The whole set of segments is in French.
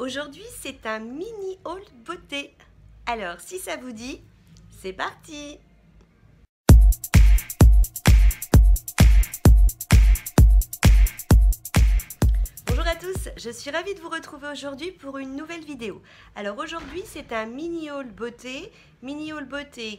Aujourd'hui, c'est un mini haul beauté. Alors, si ça vous dit, c'est parti! Bonjour à tous, je suis ravie de vous retrouver aujourd'hui pour une nouvelle vidéo. Alors aujourd'hui, c'est un mini haul beauté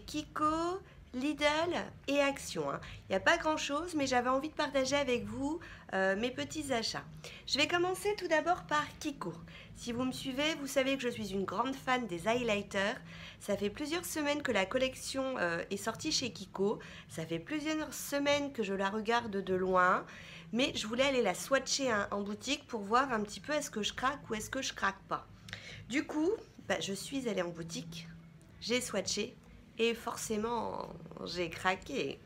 Kiko, Lidl et Action. Il n'y a pas grand chose, mais j'avais envie de partager avec vous mes petits achats. Je vais commencer tout d'abord par Kiko. Si vous me suivez, vous savez que je suis une grande fan des highlighters. Ça fait plusieurs semaines que la collection est sortie chez Kiko. Ça fait plusieurs semaines que je la regarde de loin. Mais je voulais aller la swatcher en boutique pour voir un petit peu est-ce que je craque ou est-ce que je craque pas. Du coup, je suis allée en boutique, j'ai swatché et forcément j'ai craqué.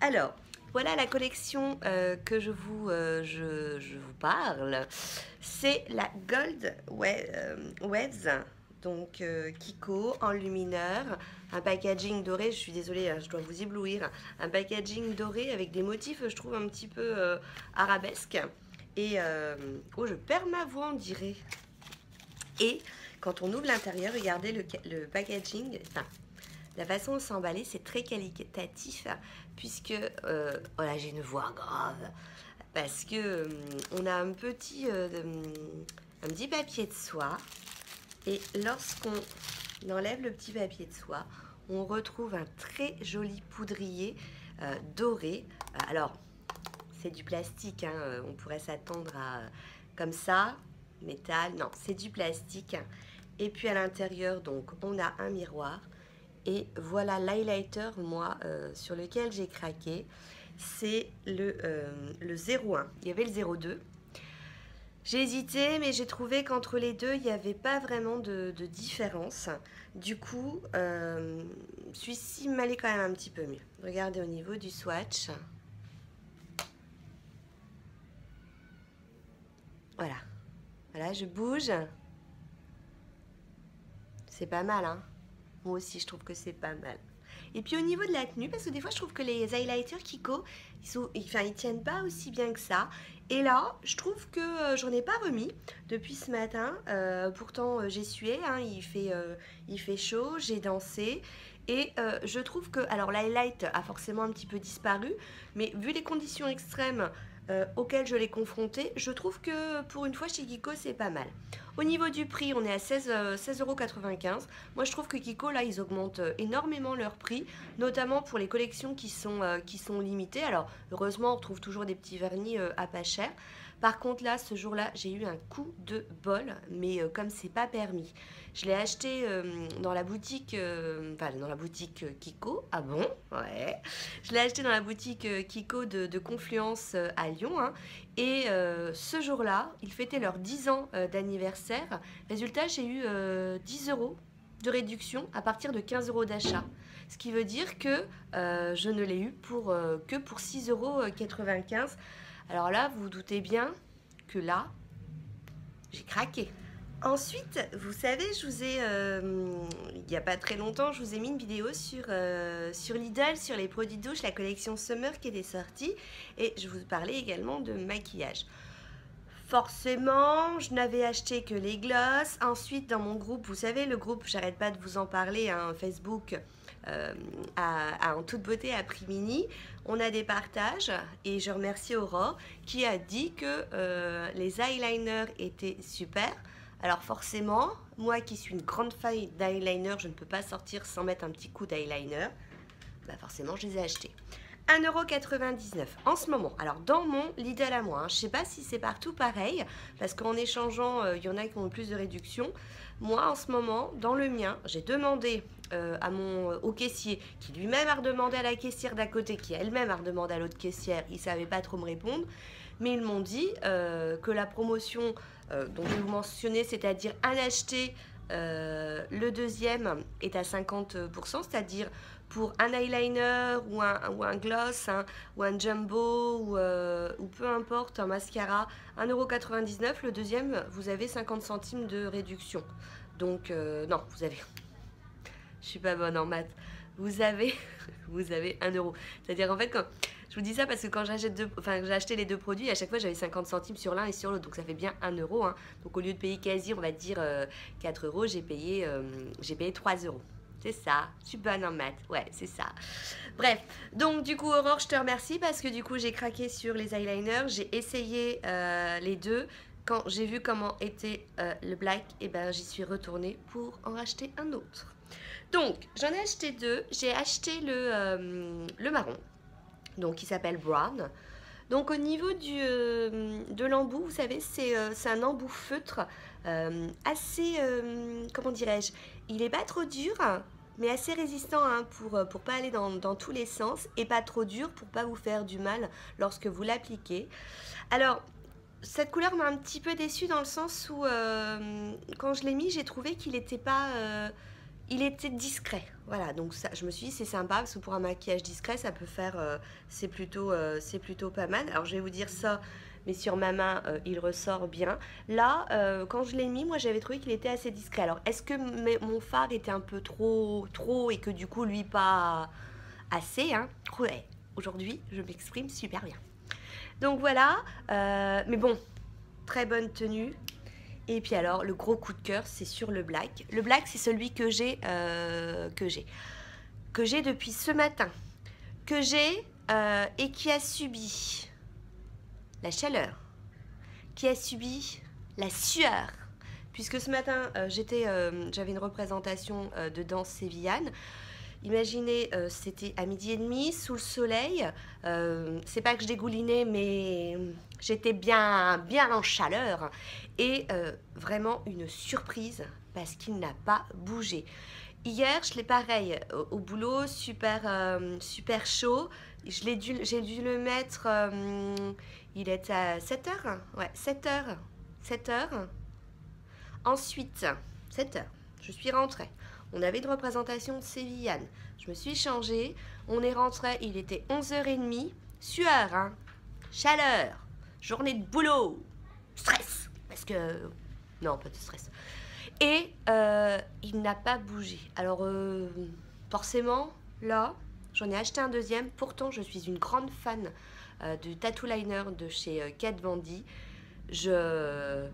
Alors, voilà la collection que je vous parle. C'est la Gold Waves. Donc Kiko, enlumineur, un packaging doré, je suis désolée, je dois vous éblouir, un packaging doré avec des motifs, je trouve, un petit peu arabesques. Et, oh, je perds ma voix, on dirait. Et quand on ouvre l'intérieur, regardez le packaging, enfin, la façon de s'emballer, c'est très qualitatif, puisque, voilà, j'ai une voix grave, parce que on a un petit papier de soie. Et lorsqu'on enlève le petit papier de soie, on retrouve un très joli poudrier doré. Alors, c'est du plastique, on pourrait s'attendre à comme ça, métal. Non, c'est du plastique. Et puis à l'intérieur, donc, on a un miroir. Et voilà l'highlighter, moi, sur lequel j'ai craqué. C'est le 01. Il y avait le 02. J'ai hésité, mais j'ai trouvé qu'entre les deux, il n'y avait pas vraiment de différence. Du coup, celui-ci m'allait quand même un petit peu mieux. Regardez au niveau du swatch. Voilà. Voilà, je bouge. C'est pas mal, hein? Moi aussi, je trouve que c'est pas mal. Et puis au niveau de la tenue, parce que des fois je trouve que les highlighters Kiko, ils tiennent pas aussi bien que ça. Et là, je trouve que j'en ai pas remis depuis ce matin. Pourtant j'ai sué, il fait chaud, j'ai dansé. Et je trouve que, alors l'highlight a forcément un petit peu disparu, mais vu les conditions extrêmes auxquelles je l'ai confronté, je trouve que pour une fois chez Kiko c'est pas mal. Au niveau du prix, on est à 16,95 €. Moi je trouve que Kiko là ils augmentent énormément leur prix, notamment pour les collections qui sont limitées. Alors heureusement on retrouve toujours des petits vernis à pas cher. Par contre là, ce jour-là, j'ai eu un coup de bol, mais comme c'est pas permis. Je l'ai acheté dans la boutique, dans la boutique Kiko. Ah bon? Ouais. Je l'ai acheté dans la boutique Kiko de Confluence à Lyon. Et ce jour-là, ils fêtaient leurs 10 ans d'anniversaire. Résultat, j'ai eu 10 € de réduction à partir de 15 € d'achat. Ce qui veut dire que je ne l'ai eu que pour 6,95 €. Alors là, vous vous doutez bien que là, j'ai craqué. Ensuite, vous savez, je vous ai, il n'y a pas très longtemps, je vous ai mis une vidéo sur Lidl, sur les produits de douche, la collection Summer qui était sortie. Et je vous parlais également de maquillage. Forcément, je n'avais acheté que les glosses. Ensuite, dans mon groupe, vous savez, le groupe, j'arrête pas de vous en parler, Facebook, en toute beauté à prix mini, on a des partages et je remercie Aurore qui a dit que les eyeliners étaient super. Alors forcément, moi qui suis une grande fan d'eyeliner, je ne peux pas sortir sans mettre un petit coup d'eyeliner. Forcément, je les ai achetés. 1,99 € en ce moment. Alors dans mon Lidl à moi, je ne sais pas si c'est partout pareil, parce qu'en échangeant, il y en a qui ont plus de réduction. Moi en ce moment, dans le mien, j'ai demandé au caissier, qui lui-même a redemandé à la caissière d'à côté, qui elle-même a redemandé à l'autre caissière, ils ne savaient pas trop me répondre, mais ils m'ont dit que la promotion dont je vais vous mentionner, c'est-à-dire un acheté, le deuxième est à 50%, c'est-à-dire pour un eyeliner ou un gloss ou un jumbo ou peu importe, un mascara, 1,99 €, le deuxième, vous avez 50 centimes de réduction. Donc, non, vous avez... Je suis pas bonne en maths. Vous avez 1 €. C'est-à-dire, en fait, quand Je vous dis ça parce que quand j'ai acheté les deux produits, à chaque fois j'avais 50 centimes sur l'un et sur l'autre, donc ça fait bien 1 euro. Hein. Donc au lieu de payer quasi, on va dire 4 euros, j'ai payé 3 euros. C'est ça, je suis bonne en maths, ouais, c'est ça. Bref, donc du coup Aurore, je te remercie parce que du coup j'ai craqué sur les eyeliners, j'ai essayé les deux. Quand j'ai vu comment était le black, et ben j'y suis retournée pour en racheter un autre. Donc j'en ai acheté deux, j'ai acheté le marron, donc qui s'appelle Brown. Donc au niveau de l'embout, vous savez, c'est un embout feutre assez, comment dirais-je, il est pas trop dur, mais assez résistant hein, pour pas aller dans tous les sens et pas trop dur pour pas vous faire du mal lorsque vous l'appliquez. Alors, cette couleur m'a un petit peu déçue dans le sens où quand je l'ai mis, j'ai trouvé qu'il n'était pas... il était discret, voilà, donc ça, je me suis dit c'est sympa parce que pour un maquillage discret ça peut faire, c'est plutôt pas mal. Alors je vais vous dire ça, mais sur ma main il ressort bien. Là, quand je l'ai mis, moi j'avais trouvé qu'il était assez discret. Alors est-ce que mon fard était un peu trop et que du coup lui pas assez, hein? Ouais, aujourd'hui je m'exprime super bien. Donc voilà, mais bon, très bonne tenue. Et puis alors, le gros coup de cœur, c'est sur le black. Le black, c'est celui que j'ai depuis ce matin, et qui a subi la chaleur, qui a subi la sueur. Puisque ce matin, j'avais une représentation de danse sévillane. Imaginez, c'était à 12h30, sous le soleil. C'est pas que je dégoulinais, mais j'étais bien en chaleur. Et vraiment une surprise, parce qu'il n'a pas bougé. Hier, je l'ai pareil, au boulot, super chaud. J'ai dû le mettre, il est à 7h. Ouais, 7h. 7h. Ensuite, 7h, je suis rentrée. On avait une représentation de sévillane. Je me suis changée. On est rentré, il était 11h30. Sueur, hein. Chaleur. Journée de boulot. Stress. Parce que... Non, pas de stress. Et il n'a pas bougé. Alors, forcément, là, j'en ai acheté un deuxième. Pourtant, je suis une grande fan du tattoo liner de chez Kat Von D. Je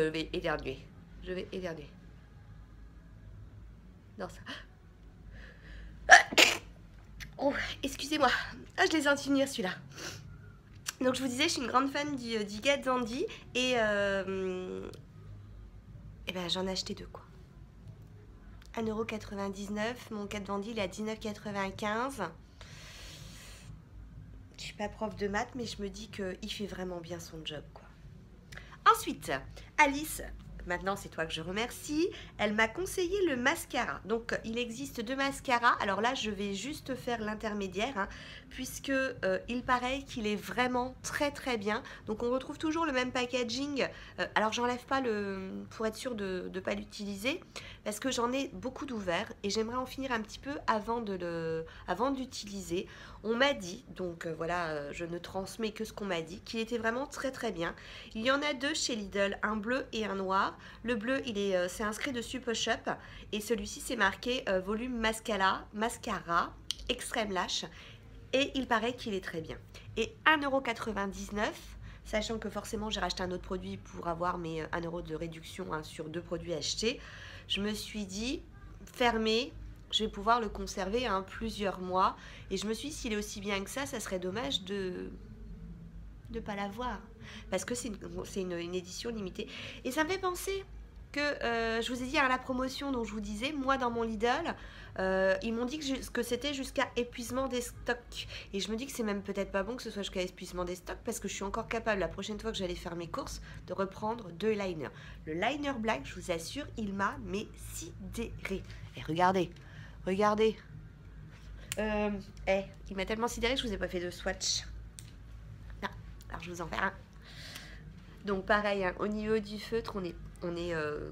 vais éternuer. Je vais éternuer. Non, ça... Oh, excusez-moi. Ah, je les ai venir celui-là. Donc je vous disais, je suis une grande fan du Kat Von D et ben j'en ai acheté deux quoi. 1,99 €, mon Kat Von D il est à 19,95 €. Je suis pas prof de maths, mais je me dis qu'il fait vraiment bien son job quoi. Ensuite, Alice, maintenant c'est toi que je remercie, elle m'a conseillé le mascara. Donc il existe deux mascaras, alors là je vais juste faire l'intermédiaire, hein, puisque il paraît qu'il est vraiment très bien. Donc on retrouve toujours le même packaging, alors j'enlève pas pour être sûr de ne pas l'utiliser, parce que j'en ai beaucoup d'ouverts et j'aimerais en finir un petit peu avant d'utiliser. On m'a dit, donc voilà, je ne transmets que ce qu'on m'a dit, qu'il était vraiment très bien. Il y en a deux chez Lidl, un bleu et un noir. Le bleu, c'est inscrit dessus Push Up et celui-ci c'est marqué volume mascara extrême lash et il paraît qu'il est très bien. Et 1,99 €, sachant que forcément j'ai racheté un autre produit pour avoir mes 1 € de réduction hein, sur deux produits achetés, je me suis dit, fermé, je vais pouvoir le conserver hein, plusieurs mois. Et je me suis dit, s'il est aussi bien que ça serait dommage de ne pas l'avoir. Parce que c'est une édition limitée. Et ça me fait penser que, je vous ai dit à la promotion dont je vous disais, moi dans mon Lidl, ils m'ont dit que c'était jusqu'à épuisement des stocks. Et je me dis que c'est même peut-être pas bon que ce soit jusqu'à épuisement des stocks, parce que je suis encore capable, la prochaine fois que j'allais faire mes courses, de reprendre deux liners. Le liner black, je vous assure, il m'a sidéré. Et regardez. Il m'a tellement sidéré que je vous ai pas fait de swatch. Non, alors je vous en fais un. Donc pareil, hein, au niveau du feutre, on est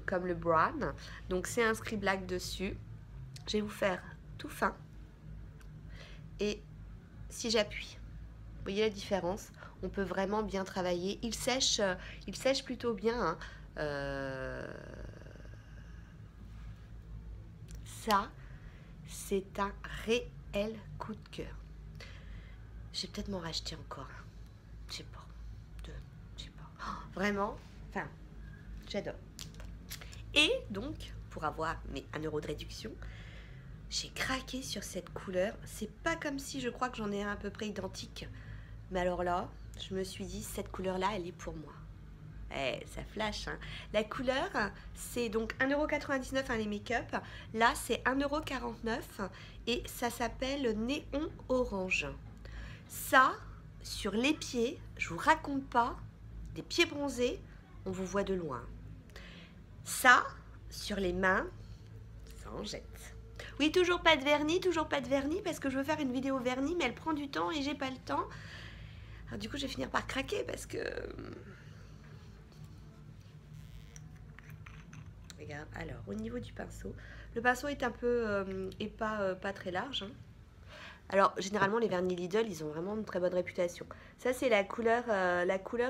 comme le brown. Donc c'est inscrit black dessus. Je vais vous faire tout fin. Et si j'appuie, vous voyez la différence? On peut vraiment bien travailler. Il sèche plutôt bien. Hein. Ça, c'est un réel coup de cœur. Je vais peut-être m'en racheter encore. Je sais pas. Deux, je sais pas. Oh, vraiment, enfin, j'adore. Et donc, pour avoir mes 1 € de réduction, j'ai craqué sur cette couleur. C'est pas comme si je crois que j'en ai un à peu près identique. Mais alors là, je me suis dit, cette couleur-là, elle est pour moi. Eh, ça flash, hein. La couleur, c'est donc 1,99 € les make-up. Là, c'est 1,49 € et ça s'appelle Néon Orange. Ça, sur les pieds, je vous raconte pas, des pieds bronzés, on vous voit de loin. Ça, sur les mains, ça en jette. Oui, toujours pas de vernis, parce que je veux faire une vidéo vernis, mais elle prend du temps et j'ai pas le temps. Alors, du coup, je vais finir par craquer parce que... Regarde, alors, au niveau du pinceau, le pinceau est un peu... pas très large, hein. Alors, généralement, les vernis Lidl, ils ont vraiment une très bonne réputation. Ça, c'est la couleur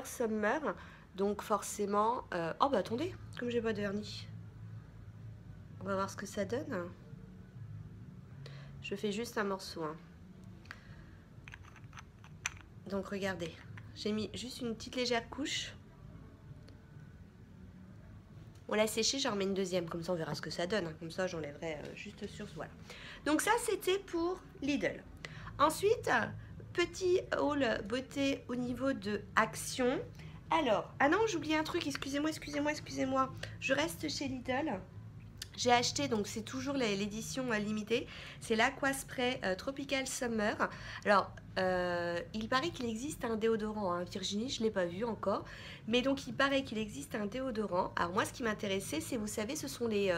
Summer. Donc, forcément... Oh, bah attendez, comme j'ai pas de vernis. On va voir ce que ça donne. Je fais juste un morceau, hein. Donc, regardez. J'ai mis juste une petite légère couche. On l'a séché, j'en remets une deuxième. Comme ça, on verra ce que ça donne, hein. Comme ça, j'enlèverai juste sur... Voilà. Donc, ça, c'était pour Lidl. Ensuite, petit haul beauté au niveau de Action. Alors, ah non, j'ai oublié un truc, excusez-moi. Je reste chez Lidl. J'ai acheté, donc c'est toujours l'édition limitée, c'est l'Aquaspray Tropical Summer. Alors, il paraît qu'il existe un déodorant, hein, Virginie, je ne l'ai pas vu encore. Mais donc, il paraît qu'il existe un déodorant. Alors moi, ce qui m'intéressait, c'est, vous savez, ce sont les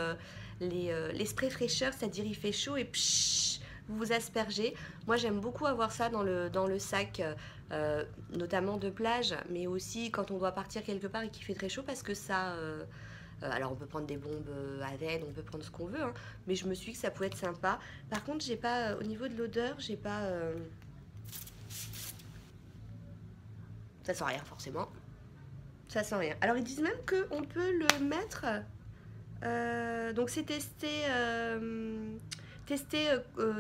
sprays fraîcheurs, c'est-à-dire il fait chaud et pshhh, vous vous aspergez. Moi, j'aime beaucoup avoir ça dans le sac, notamment de plage, mais aussi quand on doit partir quelque part et qu'il fait très chaud, parce que ça... alors on peut prendre des bombes à veine, on peut prendre ce qu'on veut, hein, mais je me suis dit que ça pouvait être sympa. Par contre, j'ai pas, au niveau de l'odeur, j'ai pas... Ça sent rien forcément. Ça sent rien. Alors ils disent même qu'on peut le mettre... donc c'est testé,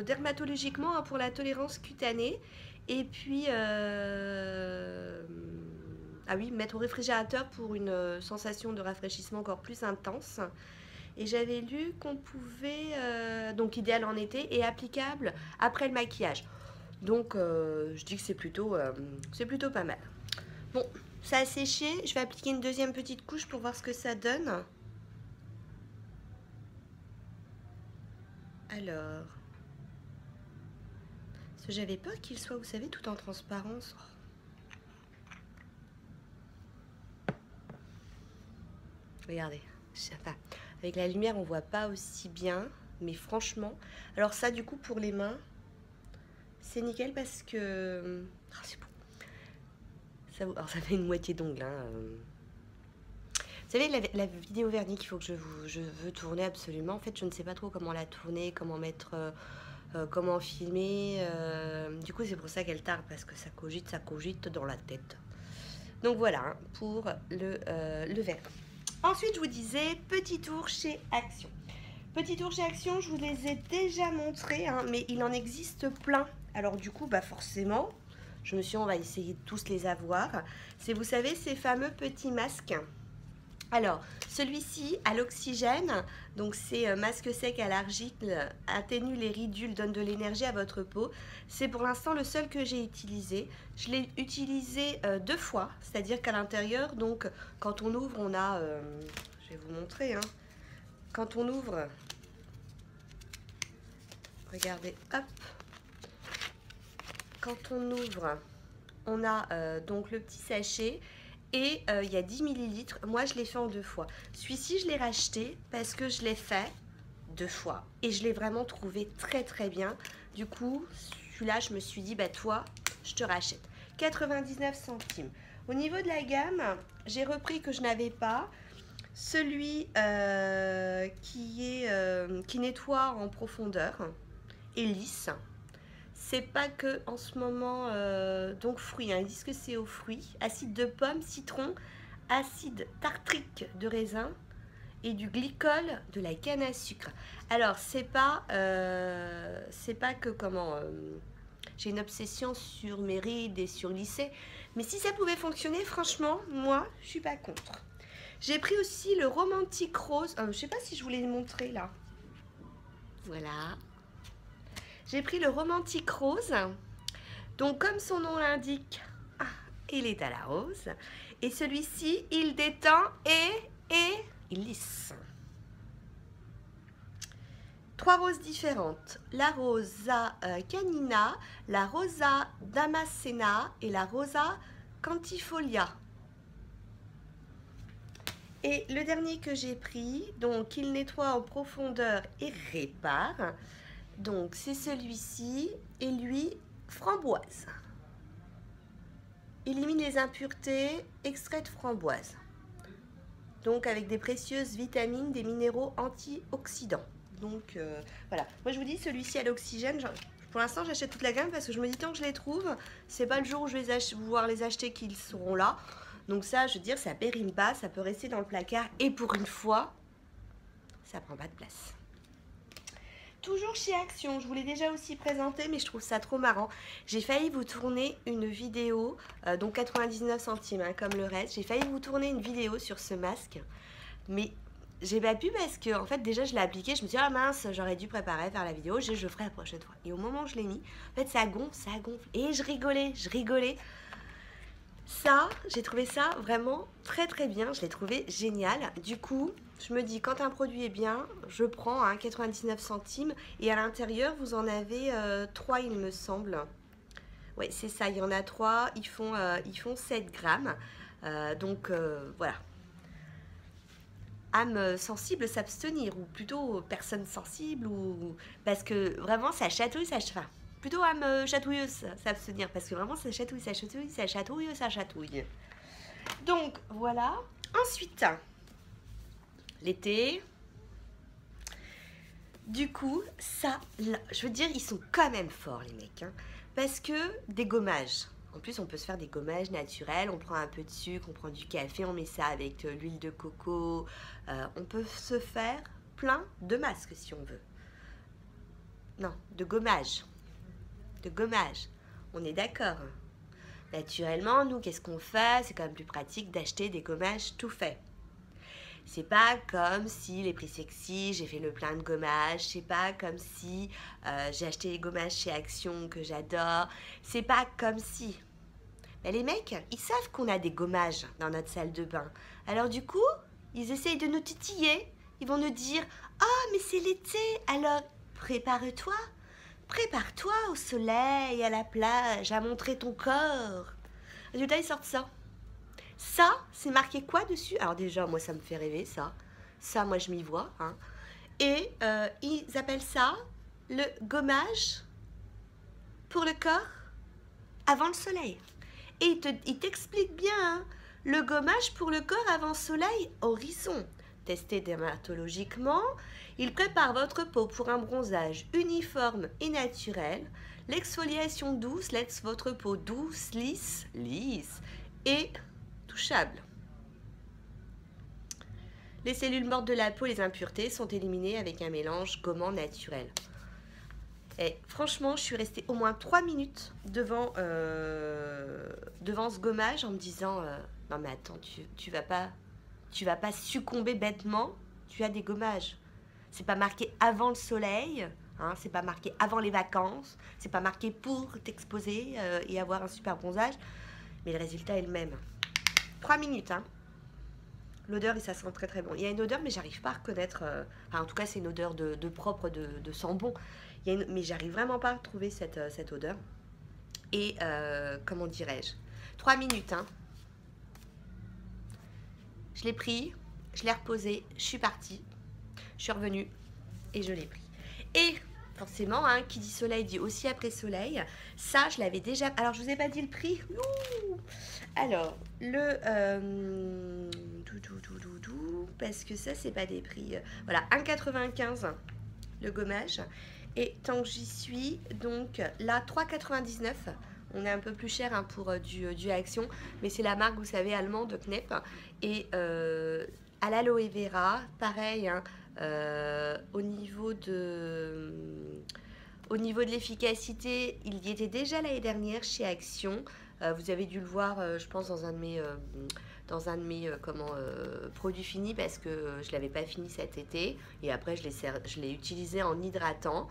dermatologiquement, hein, pour la tolérance cutanée. Et puis... ah oui, mettre au réfrigérateur pour une sensation de rafraîchissement encore plus intense. Et j'avais lu qu'on pouvait, donc idéal en été et applicable après le maquillage. Donc je dis que c'est plutôt pas mal. Bon, ça a séché, je vais appliquer une deuxième petite couche pour voir ce que ça donne. Alors, parce que j'avais peur qu'il soit, vous savez, tout en transparence. Regardez, enfin, avec la lumière on voit pas aussi bien, mais franchement, alors ça du coup pour les mains, c'est nickel parce que, oh, c'est bon. Alors ça fait une moitié d'ongle, hein. Vous savez, la vidéo vernis qu'il faut que je veux tourner absolument, en fait je ne sais pas trop comment la tourner, comment mettre, comment filmer, du coup c'est pour ça qu'elle tarde, parce que ça cogite dans la tête. Donc voilà, hein, pour le vernis. Ensuite, je vous disais, petit tour chez Action. Petit tour chez Action, je vous les ai déjà montrés, hein, mais il en existe plein. Alors du coup, bah forcément, je me suis dit, on va essayer de tous les avoir. C'est, vous savez, ces fameux petits masques. Alors, celui-ci à l'oxygène, donc c'est masque sec à l'argile, atténue les ridules, donne de l'énergie à votre peau. C'est pour l'instant le seul que j'ai utilisé. Je l'ai utilisé 2 fois, c'est-à-dire qu'à l'intérieur, donc quand on ouvre, on a, je vais vous montrer, hein, quand on ouvre, regardez, hop, quand on ouvre, on a donc le petit sachet. Et il y a 10 ml. Moi, je l'ai fait en 2 fois. Celui-ci, je l'ai racheté parce que je l'ai fait 2 fois. Et je l'ai vraiment trouvé très très bien. Du coup, celui-là, je me suis dit, bah toi, je te rachète. 99 centimes. Au niveau de la gamme, j'ai repris que je n'avais pas. Celui qui nettoie en profondeur et lisse. C'est pas que en ce moment, donc fruits, hein, ils disent que c'est aux fruits, acide de pomme, citron, acide tartrique de raisin et du glycol de la canne à sucre. Alors c'est pas que comment, J'ai une obsession sur mes rides et sur lisser. Mais si ça pouvait fonctionner, franchement, moi, je suis pas contre. J'ai pris aussi le Romantic Rose. Je sais pas si je voulais le montrer là. Voilà. J'ai pris le Romantic Rose. Donc, comme son nom l'indique, il est à la rose. Et celui-ci, il détend et il lisse. 3 roses différentes. La Rosa Canina, la Rosa Damascena et la Rosa Cantifolia. Et le dernier que j'ai pris, donc il nettoie en profondeur et répare. Donc c'est celui-ci et lui, framboise. Élimine les impuretés, extrait de framboise. Donc avec des précieuses vitamines, des minéraux antioxydants. Donc voilà, moi je vous dis celui-ci à l'oxygène, pour l'instant j'achète toute la gamme parce que je me dis tant que je les trouve, c'est pas le jour où je vais pouvoir les acheter qu'ils seront là. Donc ça, je veux dire, ça périme pas, ça peut rester dans le placard et pour une fois, ça prend pas de place. Toujours chez Action, je vous l'ai déjà aussi présenté, mais je trouve ça trop marrant. J'ai failli vous tourner une vidéo, donc 99 centimes, hein, comme le reste. J'ai failli vous tourner une vidéo sur ce masque, mais j'ai pas pu parce que, en fait, déjà je l'ai appliqué. Je me suis dit, ah mince, j'aurais dû préparer, faire la vidéo, je ferai la prochaine fois. Et au moment où je l'ai mis, en fait, ça gonfle. Et je rigolais. Ça, j'ai trouvé ça vraiment très bien, je l'ai trouvé génial. Du coup, je me dis, quand un produit est bien, je prends 99 centimes. Et à l'intérieur, vous en avez 3, il me semble. Oui, c'est ça, il y en a 3, ils font 7 grammes. Donc, voilà. Âme sensible s'abstenir, ou plutôt personne sensible, ou parce que vraiment, ça chatouille, ça chatouille. Plutôt âme chatouilleuse s'abstenir parce que vraiment ça chatouille. Donc voilà. Ensuite, l'été. Du coup, ça, là, je veux dire, ils sont quand même forts les mecs. Hein, parce que des gommages. En plus, on peut se faire des gommages naturels. On prend un peu de sucre, on prend du café, on met ça avec l'huile de coco. On peut se faire plein de masques si on veut. Non, de gommage. On est d'accord. Naturellement, nous, qu'est-ce qu'on fait? C'est quand même plus pratique d'acheter des gommages tout faits. C'est pas comme si les prix sexy, j'ai fait le plein de gommages. C'est pas comme si j'ai acheté les gommages chez Action que j'adore. C'est pas comme si. Mais les mecs, ils savent qu'on a des gommages dans notre salle de bain. Alors du coup, ils essayent de nous titiller. Ils vont nous dire « Oh, mais c'est l'été, alors prépare-toi. Prépare-toi au soleil, à la plage, à montrer ton corps. » Résultat, ils sortent ça. Ça, c'est marqué quoi dessus? Alors déjà, moi, ça me fait rêver, ça. Ça, moi, je m'y vois. Hein. Et ils appellent ça le gommage pour le corps avant le soleil. Et ils t'expliquent bien, hein, le gommage pour le corps avant le soleil, horizon. Testé dermatologiquement, il prépare votre peau pour un bronzage uniforme et naturel. L'exfoliation douce laisse votre peau douce, lisse et touchable. Les cellules mortes de la peau et les impuretés sont éliminées avec un mélange gommant naturel. Et franchement, je suis restée au moins 3 minutes devant ce gommage en me disant non mais attends, tu vas pas succomber bêtement, tu as des gommages. C'est pas marqué avant le soleil, hein, c'est pas marqué avant les vacances, c'est pas marqué pour t'exposer et avoir un super bronzage, mais le résultat est le même. 3 minutes, hein. L'odeur, et ça sent très bon. Il y a une odeur, mais j'arrive pas à reconnaître. Enfin, en tout cas, c'est une odeur de propre, de sent bon. Mais j'arrive vraiment pas à retrouver cette odeur. Et comment dirais-je? 3 minutes, hein. Je l'ai pris, je l'ai reposé, je suis partie. Je suis revenue et je l'ai pris. Et forcément, hein, qui dit soleil dit aussi après soleil. Ça, je l'avais déjà... Alors, je vous ai pas dit le prix. Ouh. Alors, parce que ça, c'est pas des prix... Voilà, 1,95 le gommage. Et tant que j'y suis, donc là, 3,99. On est un peu plus cher hein, pour du Action. Mais c'est la marque, vous savez, allemande, Knep. Et à l'aloe vera, pareil, hein, au niveau Au niveau de l'efficacité, il y était déjà l'année dernière chez Action. Vous avez dû le voir, je pense, dans un de mes, produits finis parce que je ne l'avais pas fini cet été. Et après, je l'ai utilisé en hydratant.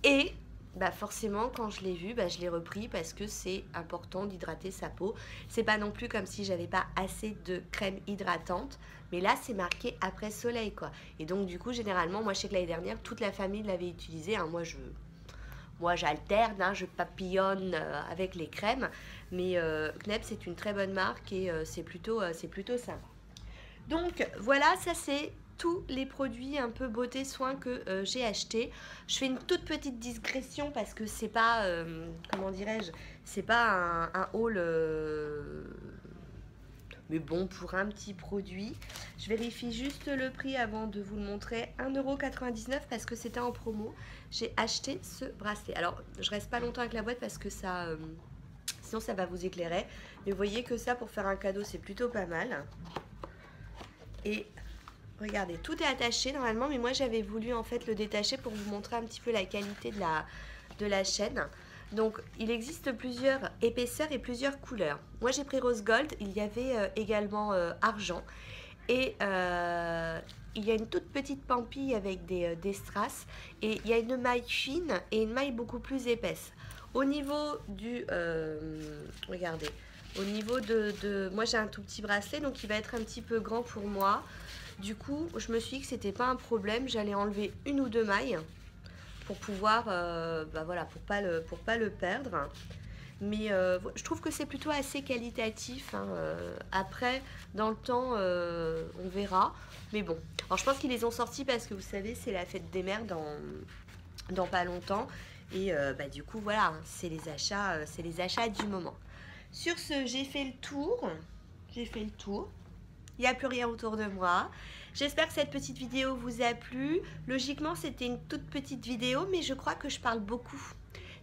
Et bah forcément, quand je l'ai vu, bah je l'ai repris parce que c'est important d'hydrater sa peau. C'est pas non plus comme si j'avais pas assez de crème hydratante. Mais là, c'est marqué après soleil, quoi. Et donc, du coup, généralement, moi, je sais que l'année dernière, toute la famille l'avait utilisé. Hein. Moi, j'alterne, hein, je papillonne avec les crèmes. Mais Knep, c'est une très bonne marque et c'est plutôt sympa. Donc, voilà, ça c'est tous les produits un peu beauté soins que j'ai achetés. Je fais une toute petite digression parce que c'est pas, comment dirais-je, c'est pas un haul... mais bon, pour un petit produit, je vérifie juste le prix avant de vous le montrer. 1,99 € parce que c'était en promo. J'ai acheté ce bracelet. Alors, je reste pas longtemps avec la boîte parce que ça, sinon ça va vous éclairer. Mais vous voyez que ça, pour faire un cadeau, c'est plutôt pas mal. Et regardez, tout est attaché normalement, mais moi j'avais voulu en fait le détacher pour vous montrer un petit peu la qualité de la chaîne. Donc, il existe plusieurs épaisseurs et plusieurs couleurs. Moi, j'ai pris rose gold. Il y avait également argent. Et il y a une toute petite pampille avec des strass. Et il y a une maille fine et une maille beaucoup plus épaisse. Au niveau du... regardez. Au niveau de... Moi, j'ai un tout petit bracelet, donc il va être un petit peu grand pour moi. Du coup, je me suis dit que c'était pas un problème. J'allais enlever une ou deux mailles pour pouvoir, bah voilà, pour pas le perdre. Mais je trouve que c'est plutôt assez qualitatif. Hein. Après, dans le temps, on verra. Mais bon, alors je pense qu'ils les ont sortis parce que vous savez, c'est la fête des mères dans pas longtemps. Et bah, du coup, voilà, hein, c'est les achats du moment. Sur ce, j'ai fait le tour. Il n'y a plus rien autour de moi. J'espère que cette petite vidéo vous a plu. Logiquement, c'était une toute petite vidéo, mais je crois que je parle beaucoup.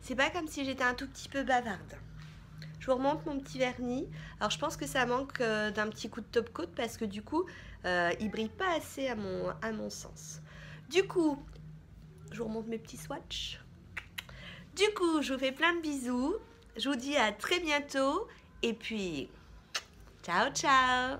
C'est pas comme si j'étais un tout petit peu bavarde. Je vous remonte mon petit vernis. Alors, je pense que ça manque d'un petit coup de top coat parce que du coup, il brille pas assez à mon sens. Du coup, je vous remonte mes petits swatchs. Du coup, je vous fais plein de bisous. Je vous dis à très bientôt. Et puis, ciao, ciao!